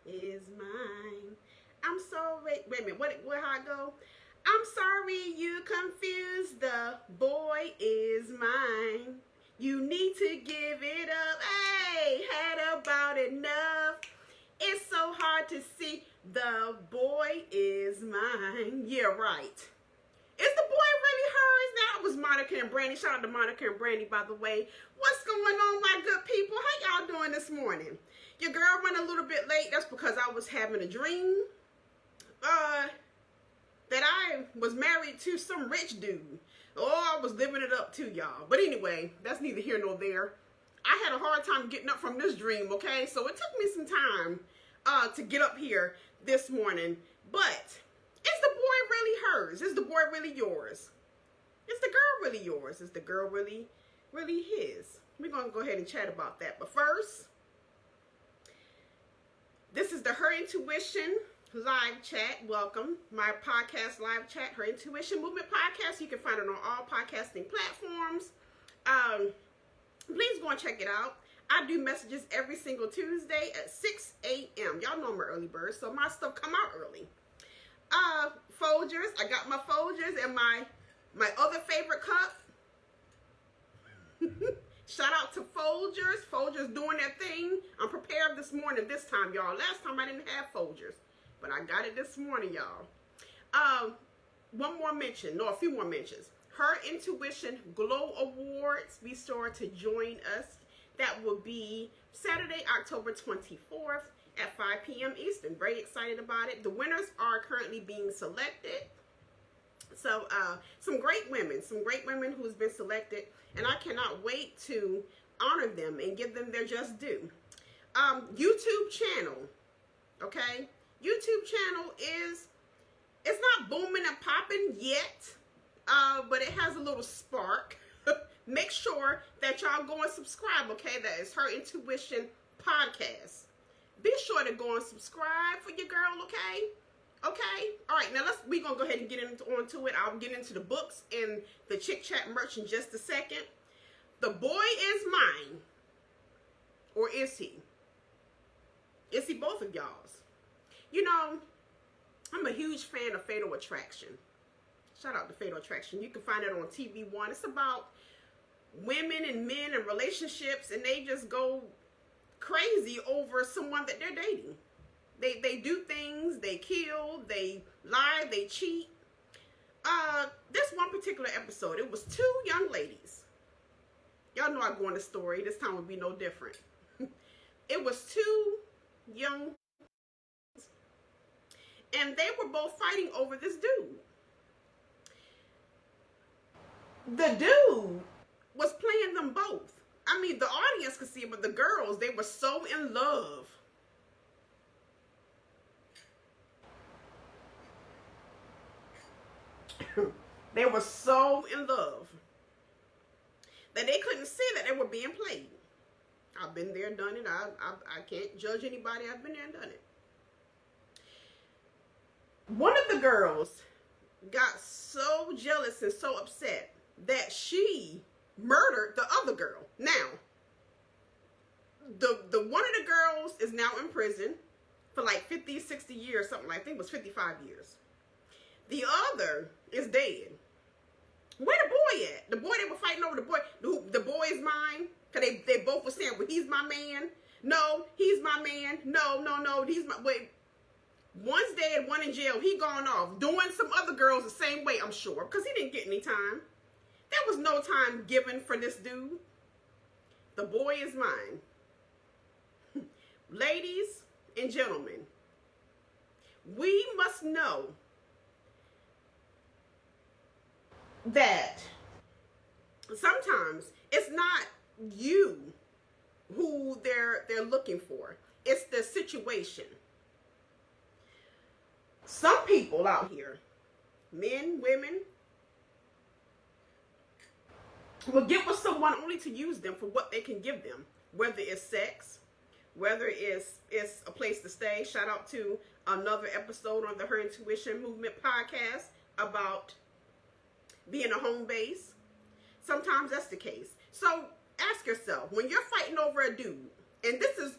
is mine. I'm sorry. Wait a minute. How I go? I'm sorry you confused. The boy is mine. You need to give it up. Hey, had about enough. It's so hard to see. The boy is mine. Yeah, right. Is the boy really hers? That was Monica and Brandy. Shout out to Monica and Brandy, by the way. What's going on, my good people? How y'all doing this morning? Your girl went a little bit late. That's because I was having a dream that I was married to some rich dude. Oh, I was living it up too, y'all. But anyway, that's neither here nor there. I had a hard time getting up from this dream, okay? So it took me some time to get up here this morning. But is the boy really hers? Is the boy really yours? Is the girl really yours? Is the girl really his? We're going to go ahead and chat about that. But first, this is the Her Intuition live chat. Welcome. My podcast live chat, Her Intuition Movement Podcast. You can find it on all podcasting platforms. Please go and check it out. I do messages every single Tuesday at 6 a.m. Y'all know I'm an early bird, so my stuff come out early. Folgers. I got my Folgers and my other favorite cup. Shout out to Folgers. Folgers doing their thing. I'm prepared this morning this time, y'all. Last time I didn't have Folgers, but I got it this morning, y'all. One more mention. No, a few more mentions. Her Intuition Glow Awards. Be sure to join us. That will be Saturday, October 24th at 5 p.m. Eastern. Very excited about it. The winners are currently being selected. So some great women who's been selected, and I cannot wait to honor them and give them their just due. YouTube channel, okay? YouTube channel it's not booming and popping yet, but it has a little spark. Make sure that y'all go and subscribe, okay? That is Her Intuition Podcast. Be sure to go and subscribe for your girl, okay? Okay? All right, now we're going to go ahead and get onto it. I'll get into the books and the Chick Chat merch in just a second. The boy is mine. Or is he? Is he both of y'all's? You know, I'm a huge fan of Fatal Attraction. Shout out to Fatal Attraction. You can find it on TV One. It's about women and men and relationships, and they just go crazy over someone that they're dating. They do things, they kill, they lie, they cheat. This one particular episode, it was two young ladies. Y'all know I go on the story. This time would be no different. It was two young, and they were both fighting over this dude. The dude was playing them both. I mean, the audience could see it, but the girls, they were so in love. They were so in love that they couldn't see that they were being played. I've been there, done it. I can't judge anybody. I've been there and done it. One of the girls got so jealous and so upset that she murdered the other girl. Now, the one of the girls is now in prison for like 50, 60 years, something like that. I think it was 55 years. The other is dead. Where the boy at? The boy they were fighting over, the boy is mine. Cause they both were saying, well, he's my man. No, he's my man. No, he's my, wait. One's dead, one in jail. He gone off. Doing some other girls the same way, I'm sure. Because he didn't get any time. There was no time given for this dude. The boy is mine. Ladies and gentlemen, we must know that sometimes it's not you who they're looking for. It's the situation. Some people out here, men, women, will get with someone only to use them for what they can give them, whether it's sex, whether it's a place to stay. Shout out to another episode on the Her Intuition Movement Podcast about being a home base. Sometimes that's the case. So ask yourself, when you're fighting over a dude, and this is,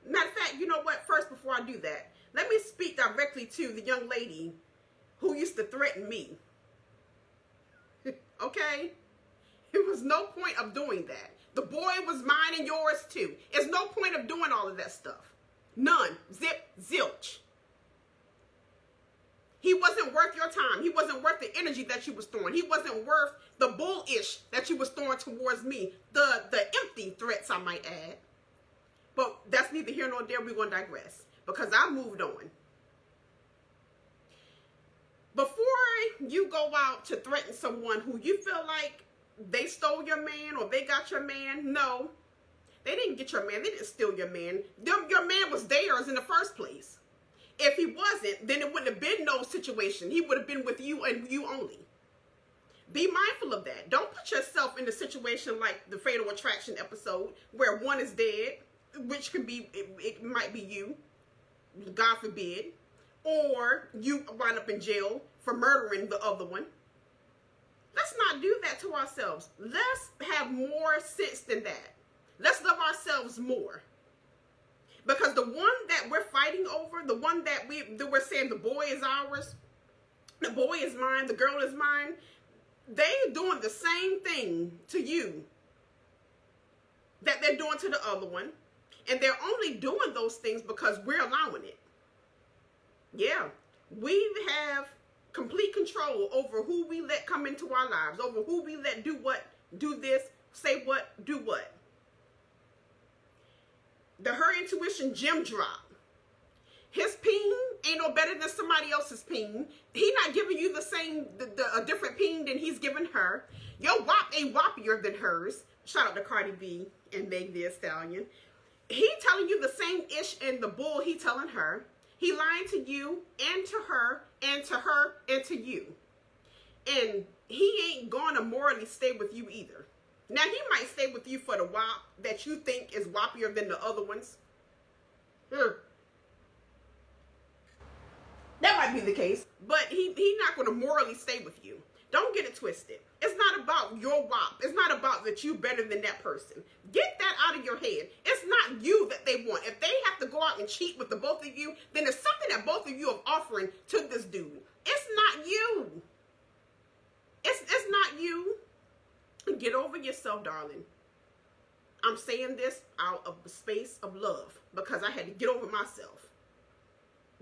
matter of fact, you know what? First, before before I do that, let me speak directly to the young lady who used to threaten me. Okay? It was no point of doing that. The boy was mine and yours too. There's no point of doing all of that stuff. None. Zip, zilch. He wasn't worth your time. He wasn't worth the energy that you was throwing. He wasn't worth the bullish that you was throwing towards me. The empty threats, I might add. But that's neither here nor there. We're going to digress because I moved on. Before you go out to threaten someone who you feel like they stole your man or they got your man, no. They didn't get your man. They didn't steal your man. Your man was theirs in the first place. If he wasn't, then it wouldn't have been no situation. He would have been with you and you only. Be mindful of that. Don't put yourself in a situation like the Fatal Attraction episode where one is dead, which could be, it might be you, God forbid, or you wind up in jail for murdering the other one. Let's not do that to ourselves. Let's have more sense than that. Let's love ourselves more. Because the one that we're fighting over, the one that we're saying the boy is ours, the boy is mine, the girl is mine, they're doing the same thing to you that they're doing to the other one. And they're only doing those things because we're allowing it. Yeah, we have complete control over who we let come into our lives, over who we let do what, do this, say what, do what. The Her Intuition gem drop. His ping ain't no better than somebody else's ping. He not giving you the same, a different ping than he's giving her. Your WAP ain't wappier than hers. Shout out to Cardi B and Meg Thee Stallion. He telling you the same ish and the bull he telling her. He lying to you and to her and to her and to you. And he ain't gonna morally stay with you either. Now, he might stay with you for the WAP that you think is wappier than the other ones. That might be the case, but he's not going to morally stay with you. Don't get it twisted. It's not about your WAP. It's not about that you better than that person. Get that out of your head. It's not you that they want. If they have to go out and cheat with the both of you, then there's something that both of you are offering to this dude. It's not you. It's not you. Get over yourself, darling. I'm saying this out of the space of love because I had to get over myself.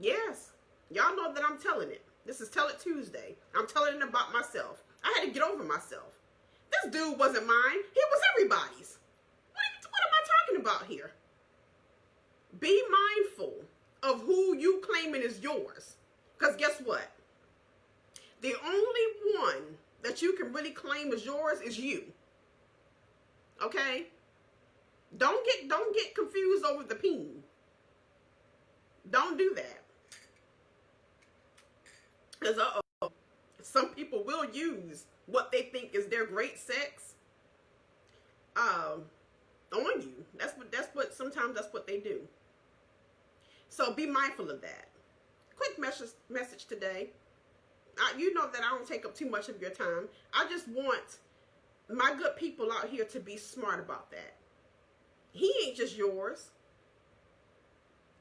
Yes. Y'all know that I'm telling it. This is Tell It Tuesday. I'm telling it about myself. I had to get over myself. This dude wasn't mine. He was everybody's. What am I talking about here? Be mindful of who you claiming is yours. Because guess what? The only one that you can really claim as yours is you. Okay? Don't get confused over the peen. Don't do that. Because some people will use what they think is their great sex on you. That's what they do. So be mindful of that. Quick message today. You know that I don't take up too much of your time. I just want my good people out here to be smart about that. He ain't just yours.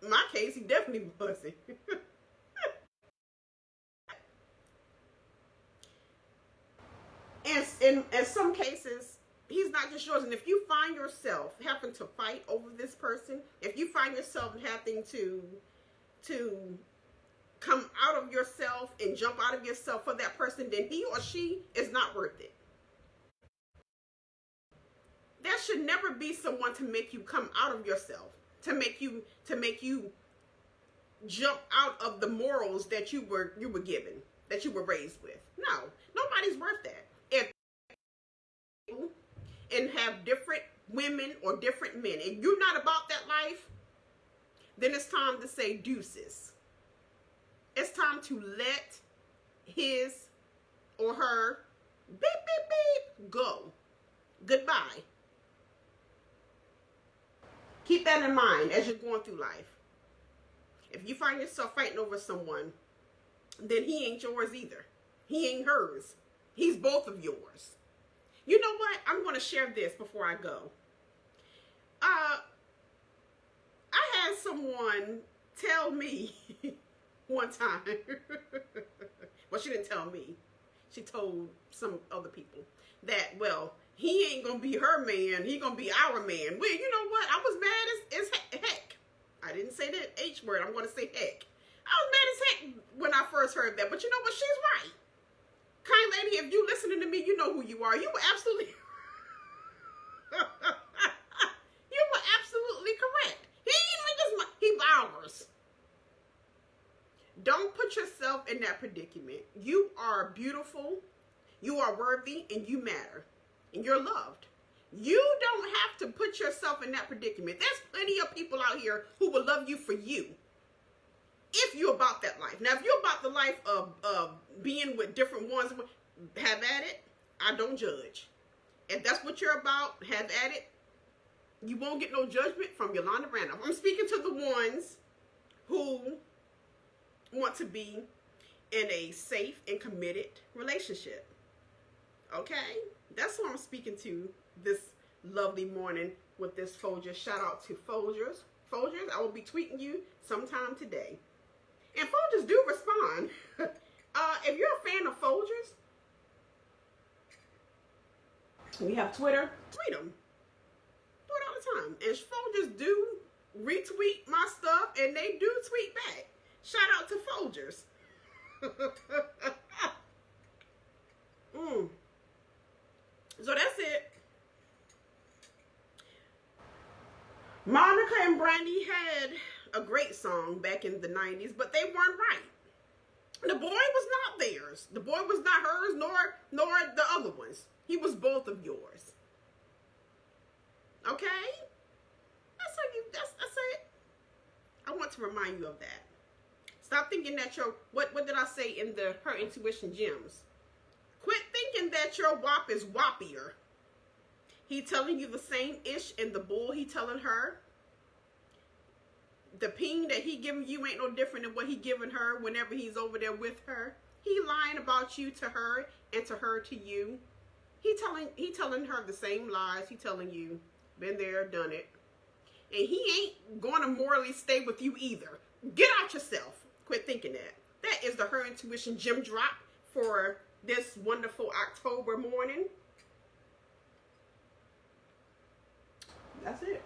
In my case, he definitely wasn't. And in some cases, he's not just yours. And if you find yourself having to fight over this person, if you find yourself having to come out of yourself and jump out of yourself for that person, then he or she is not worth it. There should never be someone to make you come out of yourself, to make you jump out of the morals that you were given, that you were raised with. No, nobody's worth that. If you and have different women or different men, and you're not about that life, then it's time to say deuces. It's time to let his or her beep, beep, beep, go. Goodbye. Keep that in mind as you're going through life. If you find yourself fighting over someone, then he ain't yours either. He ain't hers. He's both of yours. You know what? I'm going to share this before I go. I had someone tell me one time. Well, she didn't tell me. She told some other people that, well, he ain't gonna be her man. He gonna be our man. Well, you know what? I was mad as heck. I didn't say the H word. I'm gonna say heck. I was mad as heck when I first heard that. But you know what? She's right. Kind lady, if you listening to me, you know who you are. You were absolutely you were absolutely correct. He ain't make this money. He's ours. Don't put yourself in that predicament. You are beautiful, you are worthy, and you matter. And you're loved. You don't have to put yourself in that predicament. There's plenty of people out here who will love you for you. If you're about that life. Now, if you're about the life of being with different ones, have at it. I don't judge. If that's what you're about, have at it. You won't get no judgment from Yolanda Randolph. I'm speaking to the ones who want to be in a safe and committed relationship. Okay? That's who I'm speaking to this lovely morning with this Folgers. Shout out to Folgers. Folgers, I will be tweeting you sometime today. And Folgers do respond. If you're a fan of Folgers, we have Twitter, tweet them. Do it all the time. And Folgers do retweet my stuff, and they do tweet back. Shout out to Folgers. So that's it. Monica and Brandy had a great song back in the 90s, but they weren't right. The boy was not theirs. The boy was not hers, nor the other ones. He was both of yours. Okay? That's it. I want to remind you of that. Stop thinking that what did I say in the Her Intuition Gems? Quit thinking that your WAP is wappier. He telling you the same ish in the bull he telling her. The ping that he giving you ain't no different than what he giving her whenever he's over there with her. He lying about you to her and to her to you. He telling her the same lies he telling you. Been there, done it. And he ain't going to morally stay with you either. Get out yourself. Quit thinking that. That is the Her Intuition Gem Drop for this wonderful October morning. That's it.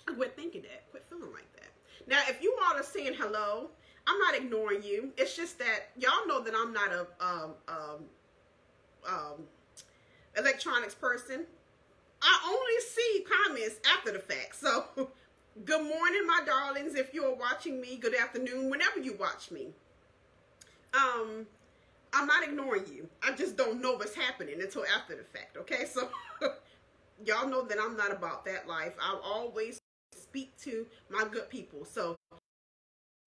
Quit thinking that. Quit feeling like that. Now, if you all are saying hello, I'm not ignoring you. It's just that y'all know that I'm not a electronics person. I only see comments after the fact. So, good morning, my darlings. If you're watching me, good afternoon, whenever you watch me. I'm not ignoring you. I just don't know what's happening until after the fact. Okay, so y'all know that I'm not about that life. I'll always speak to my good people. So,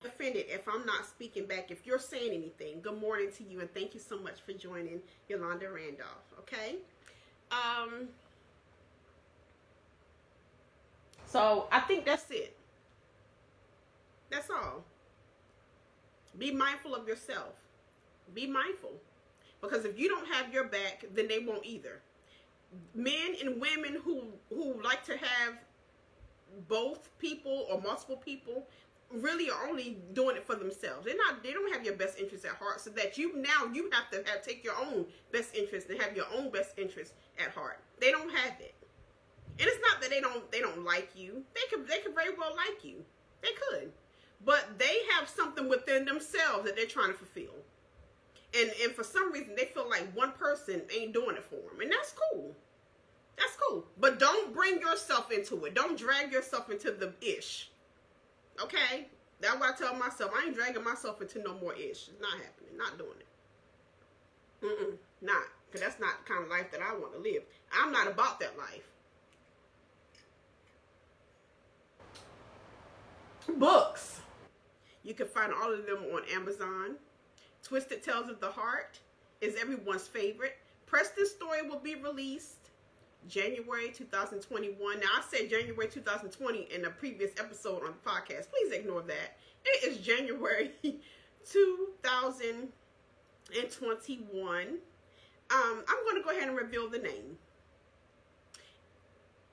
offended if I'm not speaking back. If you're saying anything, good morning to you, and thank you so much for joining Yolanda Randolph. Okay. So I think that's it. That's all. Be mindful of yourself. Be mindful. Because if you don't have your back, then they won't either. Men and women who like to have both people or multiple people really are only doing it for themselves. They don't have your best interest at heart, so that you have to take your own best interest and have your own best interest at heart. They don't have it. And it's not that they don't like you. They could very well like you. They could. But they have something within themselves that they're trying to fulfill. And for some reason, they feel like one person ain't doing it for them. And that's cool. That's cool. But don't bring yourself into it. Don't drag yourself into the ish. Okay? That's why I tell myself, I ain't dragging myself into no more ish. It's not happening. Not doing it. Not. Because that's not the kind of life that I want to live. I'm not about that life. Books. You can find all of them on Amazon. Twisted Tales of the Heart is everyone's favorite. Preston's Story will be released January 2021. Now, I said January 2020 in a previous episode on the podcast. Please ignore that. It is January 2021. I'm going to go ahead and reveal the name.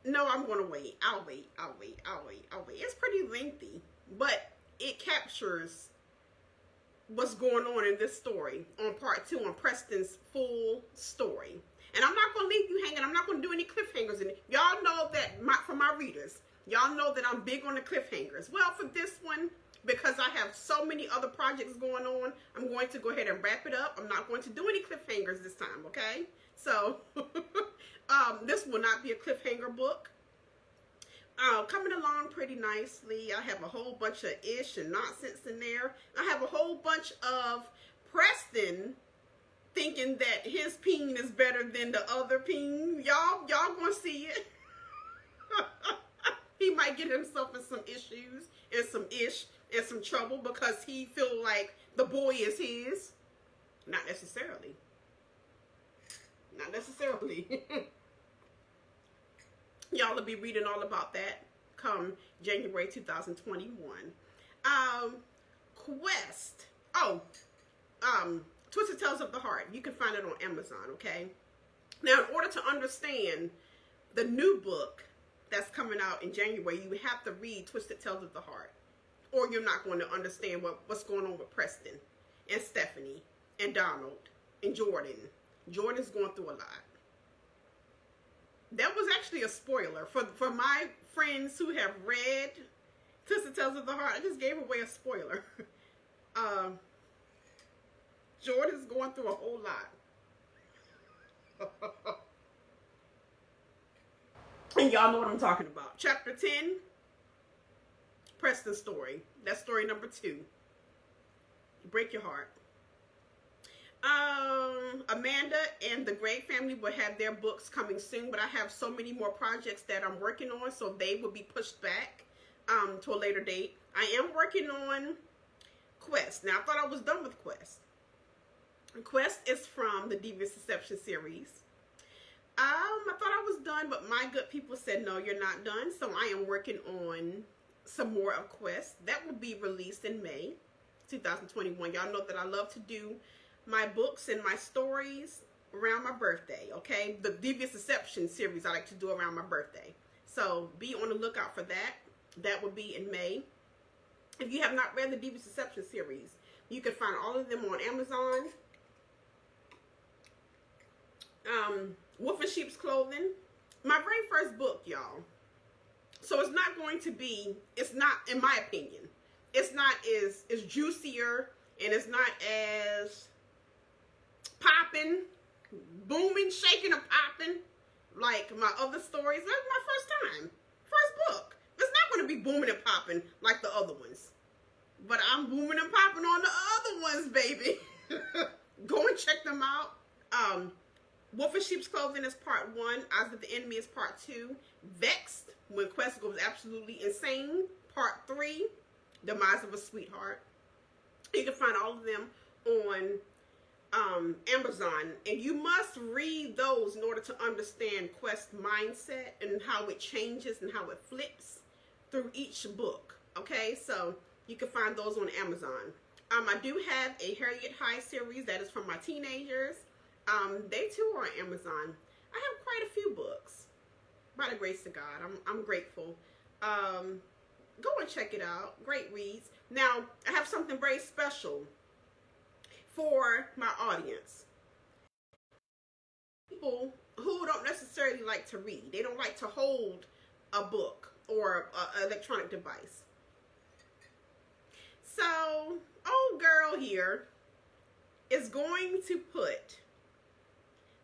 No, I'm going to wait. I'll wait. It's pretty lengthy, but captures what's going on in this story on part 2, on Preston's full story. And I'm not going to leave you hanging. I'm not going to do any cliffhangers in it. Y'all know that, for my readers, y'all know that I'm big on the cliffhangers. Well, for this one, because I have so many other projects going on, I'm going to go ahead and wrap it up. I'm not going to do any cliffhangers this time, okay? So, this will not be a cliffhanger book. Coming along pretty nicely. I have a whole bunch of ish and nonsense in there. I have a whole bunch of Preston thinking that his peen is better than the other peen. Y'all gonna see it. He might get himself in some issues and some ish and some trouble because he feel like the boy is his. Not necessarily. Not necessarily. Y'all will be reading all about that come January 2021. Quest. Twisted Tales of the Heart. You can find it on Amazon, okay? Now, in order to understand the new book that's coming out in January, you have to read Twisted Tales of the Heart, or you're not going to understand what's going on with Preston and Stephanie and Donald and Jordan. Jordan's going through a lot. That was actually a spoiler for my friends who have read Twisted Tales of the Heart. I just gave away a spoiler. Jordan's going through a whole lot. And y'all know what I'm talking about. Chapter 10, Preston's story. That's story number 2. Break your heart. Amanda and the Gray family will have their books coming soon, but I have so many more projects that I'm working on, so they will be pushed back to a later date. I am working on Quest. Now, I thought I was done with Quest. Quest is from the Devious Deception series. I thought I was done, but my good people said, no, you're not done. So I am working on some more of Quest. That will be released in May 2021. Y'all know that I love to do my books and my stories around my birthday, okay? The Devious Deception series I like to do around my birthday. So be on the lookout for that. That will be in May. If you have not read the Devious Deception series, you can find all of them on Amazon. Wolf in Sheep's Clothing. My very first book, y'all. So it's not going to be, it's not, in my opinion, it's not as, it's juicier and it's not as popping, booming, shaking, and popping like my other stories. That's my first time. First book. It's not going to be booming and popping like the other ones. But I'm booming and popping on the other ones, baby. Go and check them out. Wolf in Sheep's Clothing is part 1. Eyes of the Enemy is part 2. Vexed, when Quest goes absolutely insane, part 3. Demise of a Sweetheart. You can find all of them on Amazon, and you must read those in order to understand Quest's mindset and how it changes and how it flips through each book. Okay, so you can find those on Amazon. I do have a Harriet High series that is for my teenagers. They too are on Amazon. I have quite a few books, by the grace of God. I'm grateful. Go and check it out. Great reads. Now, I have something very special for my audience. People who don't necessarily like to read. They don't like to hold a book or an electronic device. So, old girl here is going to put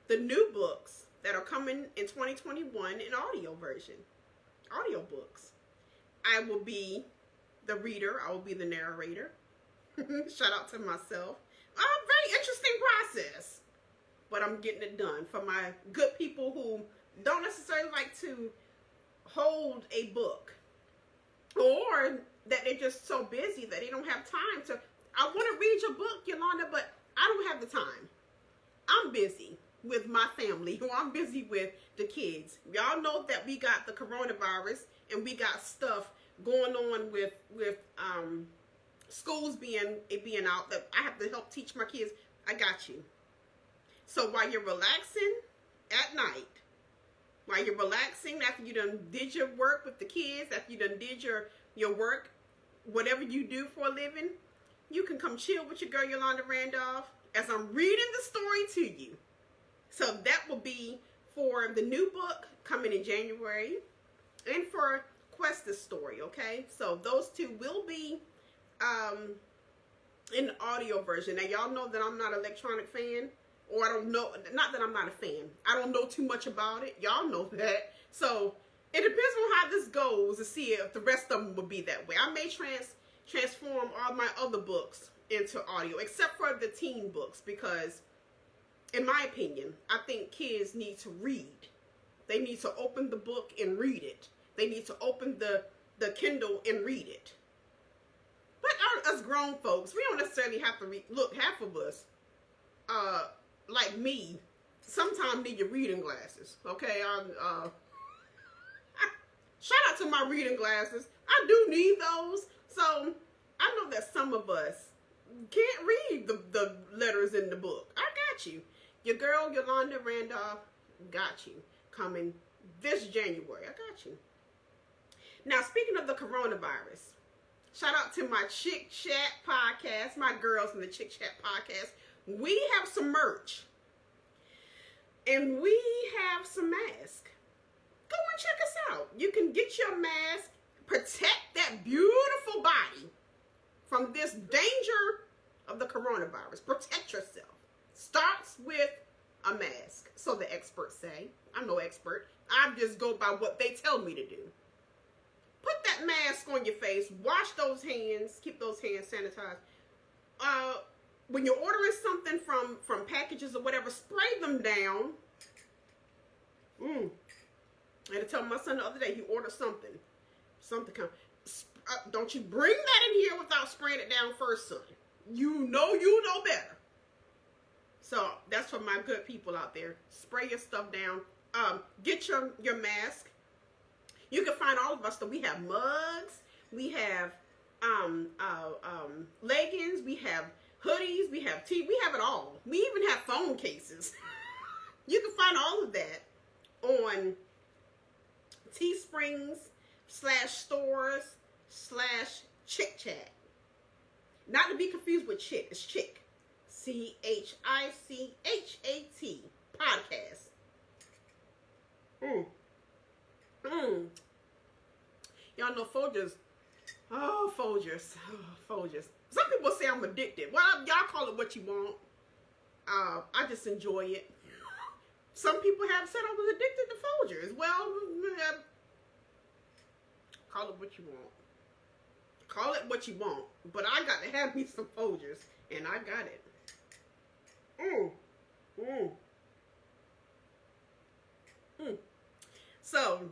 the new books that are coming in 2021 in audio version. Audio books. I will be the reader. I will be the narrator. Shout out to myself. Very interesting process. But I'm getting it done for my good people who don't necessarily like to hold a book. Or that they're just so busy that they don't have time to. I want to read your book, Yolanda, but I don't have the time. I'm busy with my family, who I'm busy with the kids. Y'all know that we got the coronavirus and we got stuff going on with schools being out, that I have to help teach my kids. I got you. So while you're relaxing at night, while you're relaxing after you done did your work with the kids, after you done did your work whatever you do for a living, you can come chill with your girl Yolanda Randolph as I'm reading the story to you. So that will be for the new book coming in January and for Questa's story, okay? So those two will be in the audio version. Now, y'all know that I'm not an electronic fan, or I don't know, not that I'm not a fan. I don't know too much about it. Y'all know that. So it depends on how this goes to see if the rest of them will be that way. I may transform all my other books into audio, except for the teen books, because in my opinion, I think kids need to read. They need to open the book and read it. They need to open the Kindle and read it. But us grown folks, we don't necessarily have to read. Look, half of us, like me, sometimes need your reading glasses. Okay, shout out to my reading glasses. I do need those. So I know that some of us can't read the letters in the book. I got you. Your girl Yolanda Randolph got you. Coming this January. I got you. Now, speaking of the coronavirus, shout out to my Chick Chat podcast, my girls in the Chick Chat podcast. We have some merch. And we have some masks. Go and check us out. You can get your mask, protect that beautiful body from this danger of the coronavirus. Protect yourself. Starts with a mask, so the experts say. I'm no expert. I just go by what they tell me to do. Put that mask on your face. Wash those hands. Keep those hands sanitized. When you're ordering something from packages or whatever, spray them down. I had to tell my son the other day, he ordered something. Don't you bring that in here without spraying it down first, son. You know better. So that's for my good people out there. Spray your stuff down. Get your mask. You can find all of us. So we have mugs. We have leggings. We have hoodies. We have tea. We have it all. We even have phone cases. You can find all of that on Teesprings/stores/Chick Chat. Not to be confused with Chick. It's Chick. CHICHAT podcast. Y'all know Folgers. Oh, Folgers. Some people say I'm addicted. Well, y'all call it what you want. I just enjoy it. Some people have said I was addicted to Folgers. Well, call it what you want. Call it what you want. But I got to have me some Folgers. And I got it. So,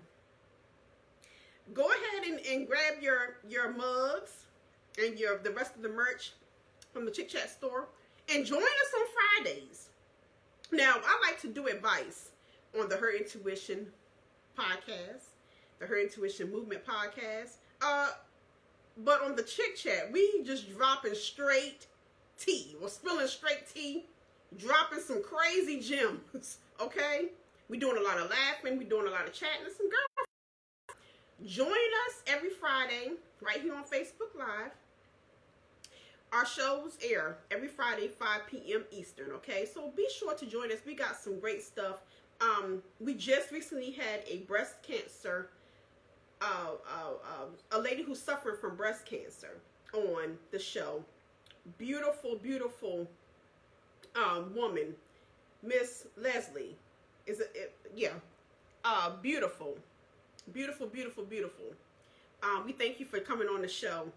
go ahead and grab your mugs and the rest of the merch from the Chick Chat store. And join us on Fridays. Now, I like to do advice on the Her Intuition podcast, the Her Intuition Movement podcast. But on the Chick Chat, we just dropping straight tea. We're spilling straight tea, dropping some crazy gems, okay? We're doing a lot of laughing. We're doing a lot of chatting. And some girls. Join us every Friday right here on Facebook Live. Our shows air every Friday, 5 p.m. Eastern, okay? So be sure to join us. We got some great stuff. We just recently had a breast cancer, a lady who suffered from breast cancer on the show. Beautiful, beautiful woman, Miss Leslie. Beautiful. Beautiful, beautiful, beautiful. We thank you for coming on the show.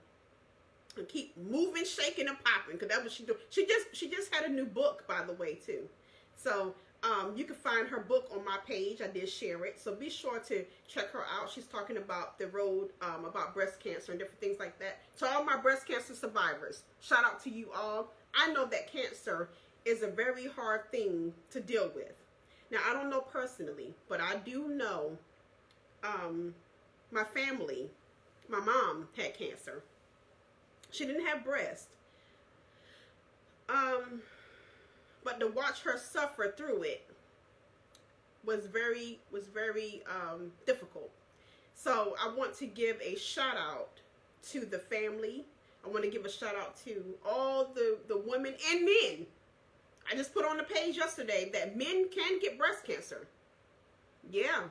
And keep moving, shaking, and popping, because that's what she do. She just had a new book, by the way, too. So you can find her book on my page. I did share it. So be sure to check her out. She's talking about the road, about breast cancer and different things like that. To all my breast cancer survivors, shout out to you all. I know that cancer is a very hard thing to deal with. Now, I don't know personally, but I do know my family, my mom had cancer. She didn't have breast. But to watch her suffer through it was very difficult. So I want to give a shout out to the family. I want to give a shout out to all the women and men. I just put on the page yesterday that men can get breast cancer. Yeah.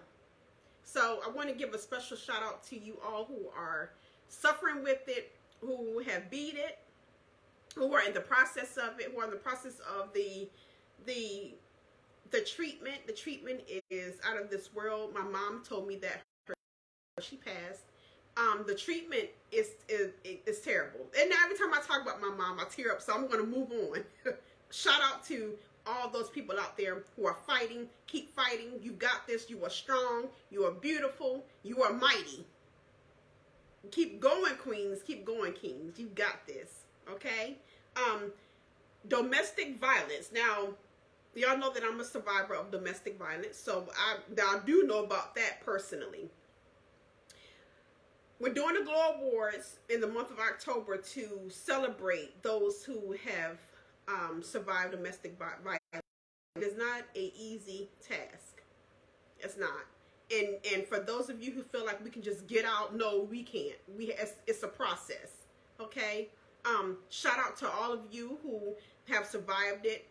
So I want to give a special shout out to you all who are suffering with it, who have beat it, who are in the process of it, who are in the process of the treatment. The treatment is out of this world. My mom told me that she passed. The treatment is terrible. And every time I talk about my mom, I tear up. So I'm going to move on. Shout out to all those people out there who are fighting. Keep fighting. You got this. You are strong. You are beautiful. You are mighty. Keep going, queens. Keep going, kings. You got this. Okay? Domestic violence. Now, y'all know that I'm a survivor of domestic violence. So I do know about that personally. We're doing the Glow Awards in the month of October to celebrate those who have survived domestic violence. It is not an easy task. It's not. And for those of you who feel like we can just get out, no, we can't. It's a process. Okay? Shout out to all of you who have survived it.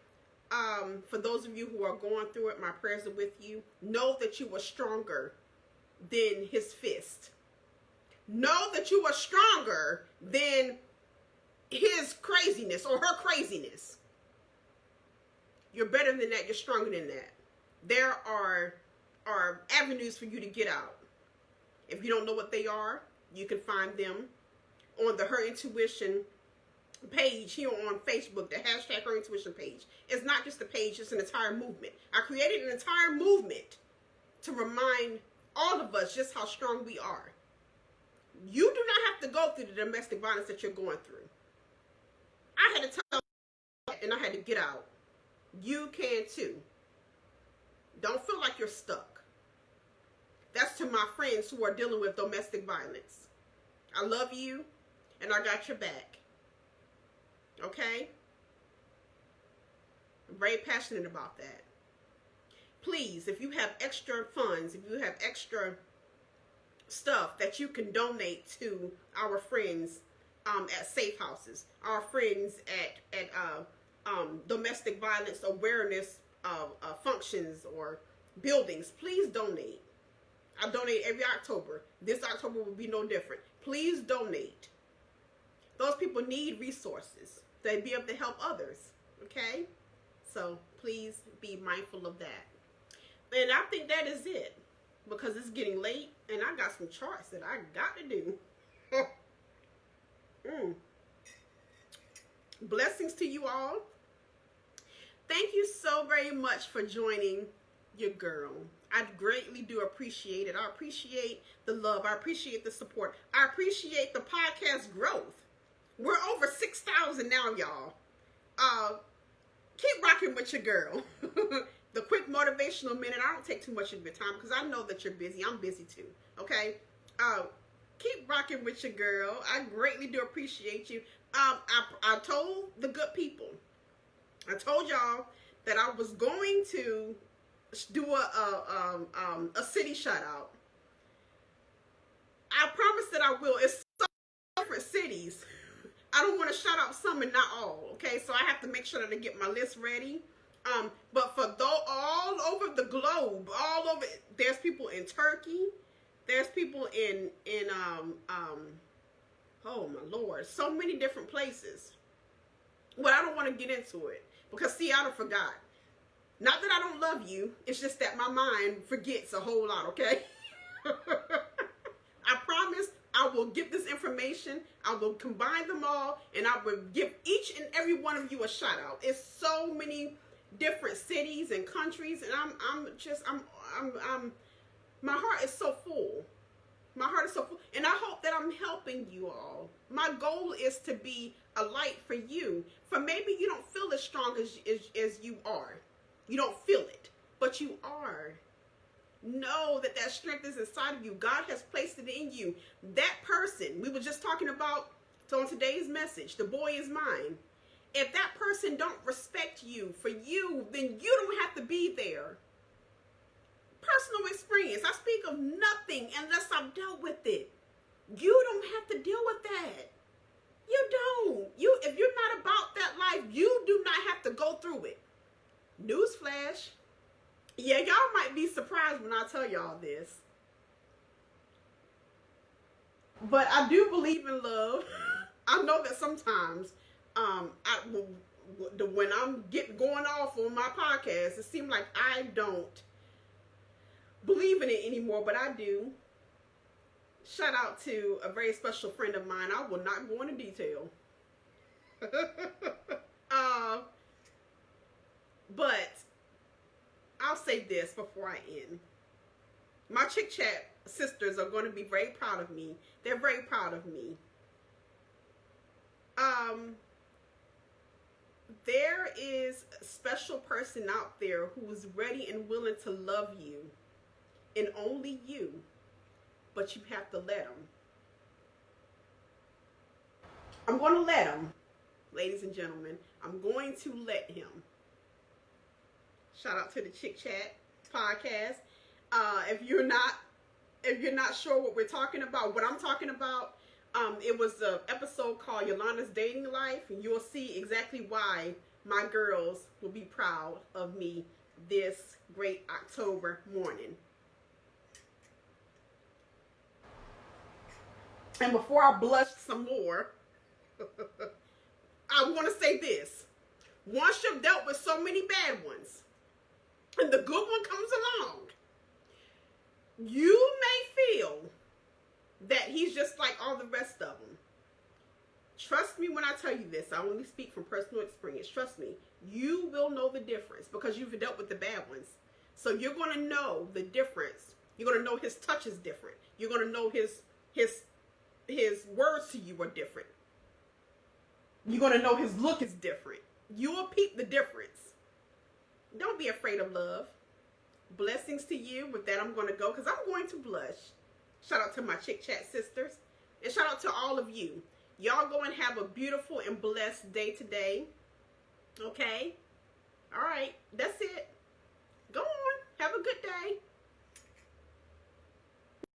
For those of you who are going through it, my prayers are with you. Know that you are stronger than his fist. Know that you are stronger than his craziness or her craziness. You're better than that. You're stronger than that. There are avenues for you to get out. If you don't know what they are, you can find them on the Her Intuition page here on Facebook, the hashtag Her Intuition page. It's not just a page, it's an entire movement. I created an entire movement to remind all of us just how strong we are. You do not have to go through the domestic violence that you're going through. I had to tell and I had to get out. You can too. Don't feel like you're stuck. That's to my friends who are dealing with domestic violence. I love you and I got your back. Okay? I'm very passionate about that. Please, if you have extra funds, if you have extra stuff that you can donate to our friends at safe houses, our friends at domestic violence awareness functions or buildings, please donate. I donate every October. This October will be no different. Please donate. Those people need resources to be able to help others. Okay? So please be mindful of that. And I think that is it, because it's getting late and I got some charts that I got to do. Blessings to you all. Thank you so very much for joining your girl. I greatly do appreciate it. I appreciate the love. I appreciate the support. I appreciate the podcast growth. We're over 6,000 now, y'all. Keep rocking with your girl. The quick motivational minute. I don't take too much of your time because I know that you're busy. I'm busy too. Okay? Keep rocking with your girl. I greatly do appreciate you. I told the good people, I told y'all that I was going to do a city shout out. I promise that I will. It's so different cities. I don't want to shout out some and not all. Okay, so I have to make sure that I get my list ready. But for all over the globe, all over, there's people in Turkey. There's people in oh my Lord, so many different places. Well, I don't want to get into it because see, I forgot. Not that I don't love you, it's just that my mind forgets a whole lot, okay? I promise I will get this information, I will combine them all, and I will give each and every one of you a shout out. It's so many different cities and countries, and I'm my heart is so full. My heart is so full, and I hope that I'm helping you all. My goal is to be a light for you. For maybe you don't feel as strong as you are. You don't feel it, but you are. Know that that strength is inside of you. God has placed it in you. That person we were just talking about on today's message, the boy is mine. If that person don't respect you for you, then you don't have to be there. Personal experience. I speak of nothing unless I've dealt with it. You don't have to deal with that. You don't. If you're not about that life, you do not have to go through it. Newsflash. Yeah, y'all might be surprised when I tell y'all this. But I do believe in love. I know that sometimes when I'm going off on my podcast, it seems like I don't believe in it anymore, but I do. Shout out to a very special friend of mine. I will not go into detail. But I'll say this before I end. My Chick Chat sisters are going to be very proud of me. They're very proud of me. There is a special person out there who is ready and willing to love you, and only you, but you have to let them. I'm going to let him, ladies and gentlemen. I'm going to let him. Shout out to the Chick Chat podcast. If you're not sure what we're talking about, what I'm talking about, it was an episode called Yolanda's Dating Life, and you'll see exactly why my girls will be proud of me this great October morning. And before I blush some more, I want to say this. Once you've dealt with so many bad ones, and the good one comes along, you may feel that he's just like all the rest of them. Trust me when I tell you this. I only speak from personal experience. Trust me. You will know the difference because you've dealt with the bad ones. So you're going to know the difference. You're going to know his touch is different. You're going to know his words to you are different. You're going to know his look is different. You will peep the difference. Don't be afraid of love. Blessings to you. With that, I'm going to go because I'm going to blush. Shout out to my Chick Chat sisters. And shout out to all of you. Y'all go and have a beautiful and blessed day today. Okay? All right. That's it. Go on. Have a good day.